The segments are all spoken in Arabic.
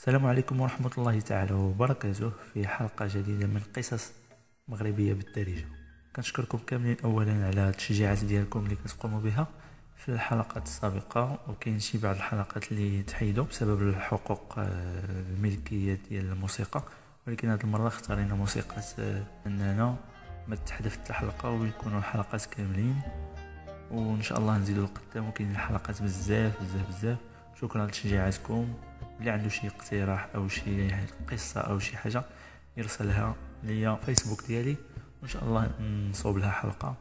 السلام عليكم ورحمة الله تعالى وبركاته في حلقة جديدة من قصص مغربية بالدارجة. كنشكركم كاملين أولا على التشجيعات ديالكم اللي كتقوموا بها في الحلقات السابقة، وكاين شي بعض الحلقات اللي تحيدوا بسبب الحقوق الملكية ديال الموسيقى، ولكن هذه المرة اختارينا موسيقى أننا ما تحذفت الحلقة ويكونوا الحلقات كاملين، وإن شاء الله نزيدوا القدام وكاين الحلقات بزاف بزاف بزاف. شكرا لتشجيعاتكم. اللي عنده شي اقتراح او شي قصه او شي حاجه يرسلها ليا فيسبوك ديالي، وان شاء الله نصوب لها حلقه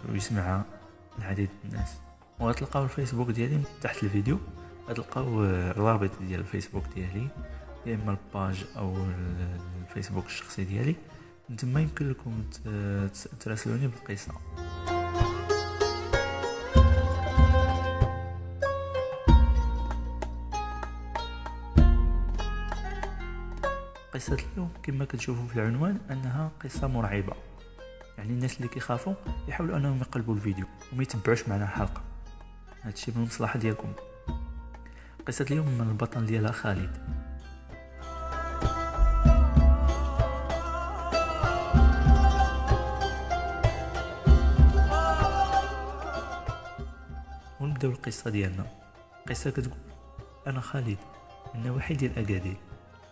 ويسمعها العديد من الناس. وغتلقاو الفيسبوك ديالي تحت الفيديو، غتلقاو الرابط ديال الفيسبوك ديالي، يا اما الباج او الفيسبوك الشخصي ديالي. من تما يمكن لكم تراسلوني بالقصه. قصة اليوم كما كتشوفوا في العنوان أنها قصة مرعبة، يعني الناس اللي كيخافوا يحاولوا أنهم يقلبوا الفيديو وما يتبعوش معنا الحلقة. هادشي من المصلحة ديالكم. قصة اليوم من البطل ديالها خالد. ونبداو القصة ديالنا. قصة كتقول: أنا خالد من نواحي ديال أكادير.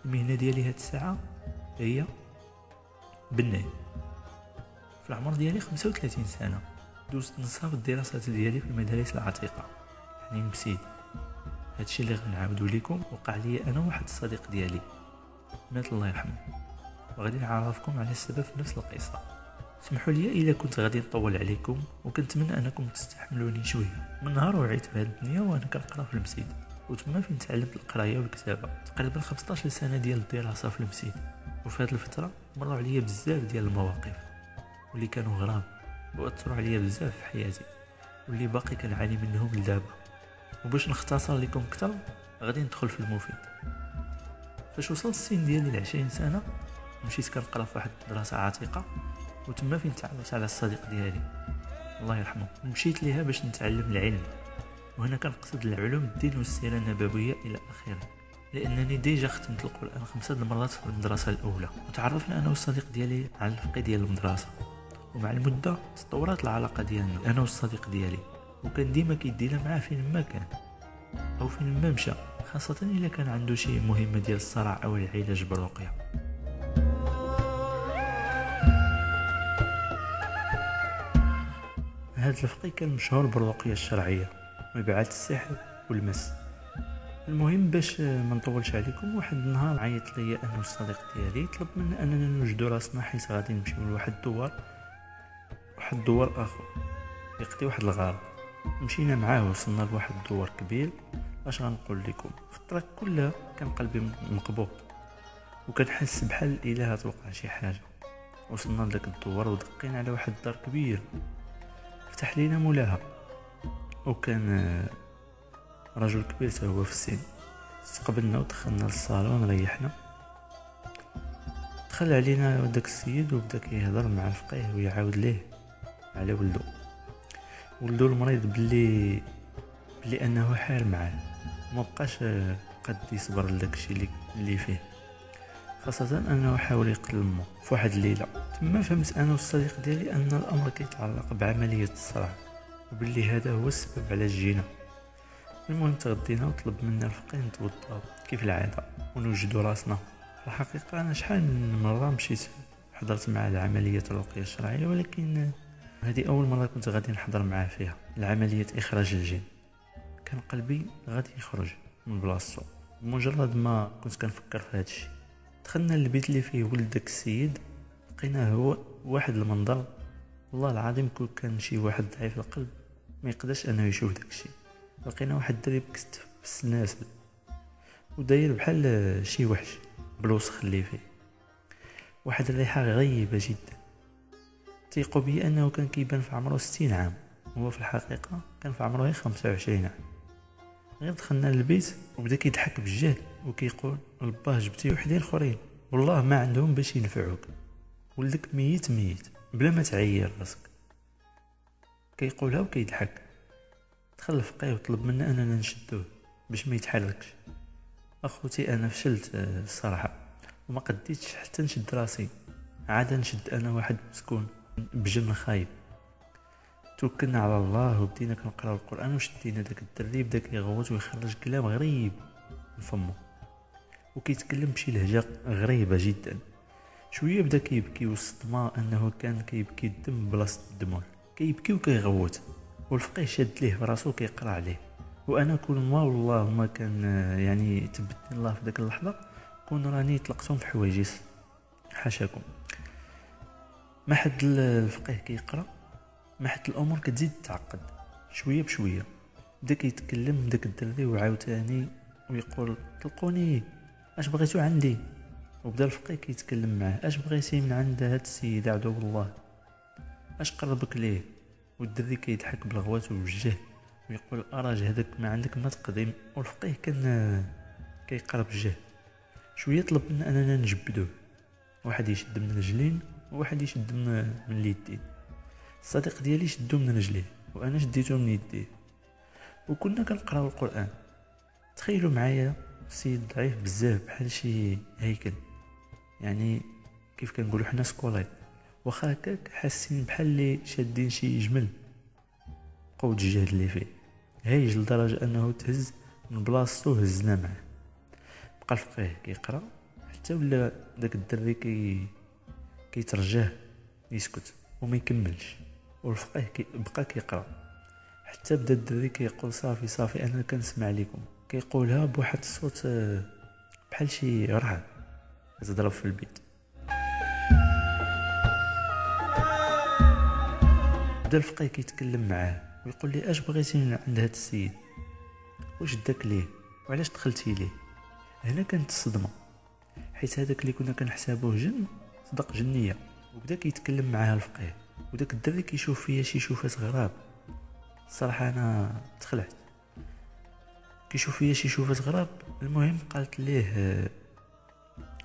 المهنة ديالي هاد الساعة هي بناء. في العمر ديالي 35 سنة. دوزت نصاب الدراسات ديالي في المدارس العتيقة، يعني مسيد. هادشي اللي غنعاودو لكم وقع لي انا واحد الصديق ديالي مات الله يرحمه، وغادي نعرفكم على السبب في نفس القصة. سمحوا لي الا كنت غادي نطول عليكم، وكنتمنى انكم تستحملوني شويه. من نهار وعيت في هاد الدنيا وانا كنقرا في المسيد، وتما فين تعلمت القرايه والكتابه. تقريبا 15 سنه ديال الدراسه في المسيد، وفي هذه الفتره مروا عليا بزاف ديال المواقف واللي كانوا غراب واثروا عليا بزاف في حياتي، واللي باقي كنعاني منهم لدابا. وباش نختصر لكم اكثر غادي ندخل في المفيد. فاش وصلت السن ديالي 20 سنه مشيت كنقرا في واحد المدرسه عتيقه، وتما فين تعرفت على الصديق ديالي الله يرحمه. مشيت ليها باش نتعلم العلم، وهنا كنقصد العلوم الدين والسيره النبويه الى اخره، لانني ديجا ختمت القران 5 المرات في المدرسه الاولى. وتعرفنا انا والصديق ديالي على الفقه ديال المدرسه، ومع المده تطورت العلاقه ديالنا انا والصديق ديالي، وكان ديما كيدينا معاه فين ما كان او فين ما مشى، خاصه الا كان عنده شي مهمه ديال الصرع او العلاج بالرقيه. هذا الفقيه كان مشهور بالرقيه الشرعيه وابعاد السحر والمس. المهم باش ما نطولش عليكم، واحد النهار عيط ليا انا والصديق ديالي، طلب منا اننا نوجدوا راسنا حيت غادي نمشيو لواحد الدوار اخر يقضي واحد الغرض. مشينا معاه وصلنا لواحد الدوار كبير. اش غنقول لكم، في الطريق كلها كان قلبي مقبوض وكنحس بحال الا توقع شي حاجه. وصلنا لذاك الدوار ودقينا على واحد الدار كبير، فتح لينا مولاها، وكان رجل كبير حتى هو في السن. استقبلنا ودخلنا للصالون ريحنا. دخل علينا داك السيد وبدا كيهضر مع الفقيه ويعاود ليه على ولدو المريض بلي انه حال معاه، ما بقاش قد يصبر لداك الشيء اللي فيه، خاصه انه حاول يقتل امه في واحد الليله. تما فهمت انا والصديق ديالي ان الامر كيتعلق بعمليه الصرع، وباللي هذا هو السبب على جينا. المهم تغدينا وطلب منا الفقيه نتوضاو كيف العاده ونوجدوا راسنا. الحقيقه انا شحال من مره مشيت حضرت مع العمليه الرقيه الشرعيه، ولكن هذه اول مره كنت غادي نحضر معاه فيها العمليه اخراج الجن. كان قلبي غادي يخرج من بلاصتو بمجرد ما كنت كنفكر في هذا الشيء. دخلنا للبيت اللي فيه ولد داك السيد، لقيناه هو واحد المنظر والله العظيم كان شي واحد ضعيف القلب ما يقدرش انه يشوف داك الشيء. لقينا واحد الدري بكست بالسناسل وداير بحال شي وحش بالوسخ اللي فيه، واحد الريحه غريبه جدا. تيقوا بي انه كان كيبان في عمره 60 عام، هو في الحقيقه كان في عمره 25 عام. غير دخلنا للبيت وبدا كيضحك بجهل وكيقول: الباه جبتي وحدين اخرين والله ما عندهم باش ينفعوك، ولدك ميت بلا ما تعير راسك. كيقولها وكيضحك. دخل الفقيه وطلب منا اننا نشدوه باش ما يتحركش. اخوتي انا فشلت الصراحه، وما قديتش حتى نشد راسي، عاد نشد انا واحد مسكون بجن خايب. توكلنا على الله وبدينا كنقراو القران، وشدينا داك الدري بدا كيغوت ويخرج كلام غريب من فمه، وكيتكلم بشي لهجه غريبه جدا. شويه بدا كيبكي، والصدمه انه كان كيبكي الدم بلاصه الدموع، كيبكي وكيغوت، والفقيه شاد ليه براسو كيقرا عليه. وانا كل ما والله ما كان يعني تبتني الله في داك اللحظه كون راني طلقتهم في حوايجيس، حاشاكم. ما حد الفقيه كيقرا، ما حد الامور كتزيد تعقد شويه بشويه. بدا كيتكلم داك الدري وعاوتاني ويقول طلقوني، اش بغيتو عندي؟ وبدا الفقيه كيتكلم معاه، اش بغيتي من عند هاد السيد عدو الله، اش قربك ليه؟ والدري كيضحك بالغوات ووجه ويقول اراج هذاك ما عندك ما تقدم. والفقيه كان كيقرب الجهد شويه، طلب لنا اننا نجبدوه، واحد يشد من رجلين وواحد يشد من اليدين. الصديق ديالي شدو من رجليه وانا شديته من يديه، وكنا كنقراو القران. تخيلوا معايا سيد ضعيف بزاف بحال شي هيكل، يعني كيف كنقولوا حنا سكوليت، واخا هكاك حاسين بحال اللي شادين شي جمل، قوة الجهد اللي فيه هايج لدرجه انه تهز من بلاصتو، هزنا معاه. بقى الفقيه كيقرا حتى ولا داك الدري كيترجاه يسكت وما يكملش، والفقيه بقى كيقرا حتى بدا الدري كيقول صافي صافي انا كنسمع لكم، كيقولها بواحد الصوت بحال شي رعد تضرب في البيت. بدا الفقيه كيتكلم معاه ويقول لي اش بغيتي من عند هاد السيد، واش داك ليه وعلاش دخلتي ليه؟ هنا كانت الصدمه، حيت هذاك اللي كنا كنحسابوه جن صدق جنيه. وبدا كيتكلم معاه الفقيه، وداك الدري كيشوف فيا شي شوفات غراب. الصراحه انا تخلعت، كيشوف فيا شي شوفات غراب. المهم قالت ليه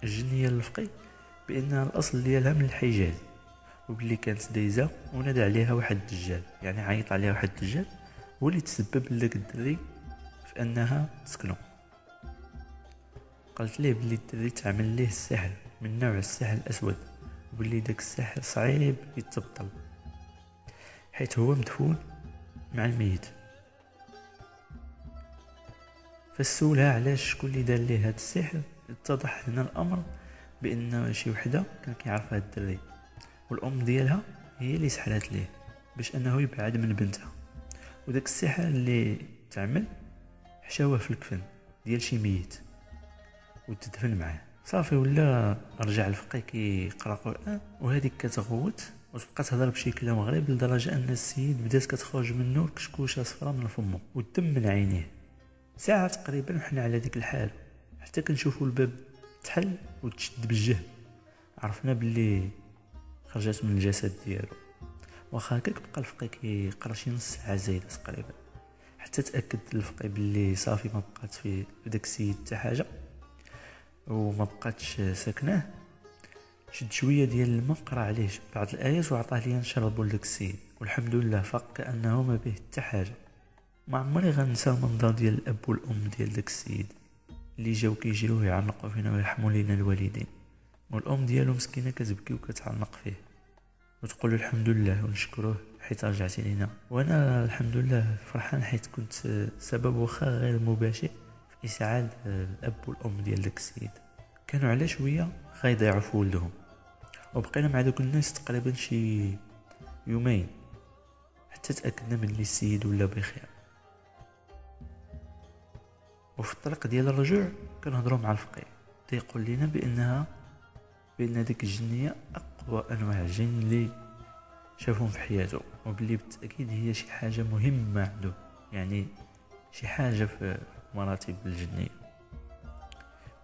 الجنيه للفقيه بان الاصل ديالها من الحجاز، وبلي كانت دايزه ونادى عليها واحد الدجال، يعني عيط عليها واحد الدجال هو اللي تسبب لذاك الدري في انها تسكنو. قالت ليه بلي الدري تعمل ليه السحر من نوع السحر الاسود، وبلي داك السحر صعيب يتبطل حيت هو مدفون مع الميت. فسولها علاش شكون اللي دار ليه هذا السحر. اتضح هنا الامر بان شي وحده كان كيعرفها الدري، والام ديالها هي اللي سحرات ليه باش انه يبعد من بنتها. وداك السحر اللي تعمل حشاوه في الكفن ديال شي ميت وتدفن معاه. صافي ولا رجع الفقيه كيقرا قران، وهذيك كتغوت وتبقى تهضر بشي كلام غريب لدرجه ان السيد بدات كتخرج منه الكشكوشه صفرا من فمه والدم من عينيه. ساعه تقريبا وحنا على ديك الحال، حتى كنشوفوا الباب تحل وتشد بالجهد، عرفنا باللي خرجت من الجسد ديالو. واخا هكاك بقى الفقيه كيقرا شي نص ساعه زايده تقريبا، حتى تاكد الفقيه باللي صافي ما بقات في داك السيد حتى حاجه وما بقاتش ساكناه. شد شويه ديال الماء قرا عليه بعض الايات وعطاه لي نشربو لداك السيد، والحمد لله فاق كانه ما به حتى حاجه. ما عمري غنسى المنظر ديال الاب والام ديال داك السيد اللي جاو كيجريو يعنقوا فينا ويرحموا لينا الوالدين، والام ديالو مسكينه كتبكي وكتعنق فيه وتقول له الحمد لله ونشكروه حيت رجعتي لينا. وانا الحمد لله فرحان حيت كنت سبب واخا غير مباشر في اسعاد الاب والام ديال داك السيد. كانوا على شويه غيضيعوا في ولدهم، وبقينا مع دوك الناس تقريبا شي يومين حتى تاكدنا من اللي السيد ولا بخير. وفي الطريق ديال الرجوع كنهضروا مع الفقيه تيقول لنا بان ديك الجنيه اقوى انواع الجن اللي شافهم في حياته، وباللي بالتاكيد هي شي حاجه مهمه عنده، يعني شي حاجه في مراتب الجنيه،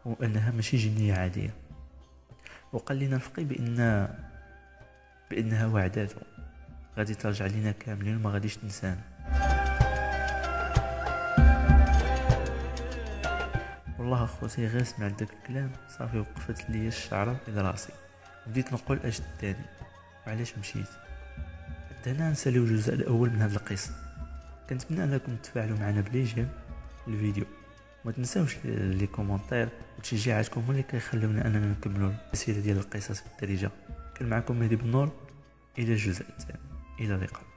وانها ماشي جنيه عاديه. وقال لنا الفقيه بانها وعداته غادي ترجع لينا كاملين وما غاديش تنسانا. والله اخوتي غير سمعت داك الكلام صافي وقفت لي الشعره الى راسي، بديت نقول اش داني وعلاش مشيت. هنا نساليو الجزء الاول من هذا القصه. كنتمنى انكم تفاعلوا معنا بلي جيم الفيديو ما تنساوش لي كومونتير وتشجيعاتكم هو اللي كيخليونا اننا نكملوا السلسله ديال القصص بالدارجه. كان معكم مهدي بن نور، الى الجزء الثاني، الى اللقاء.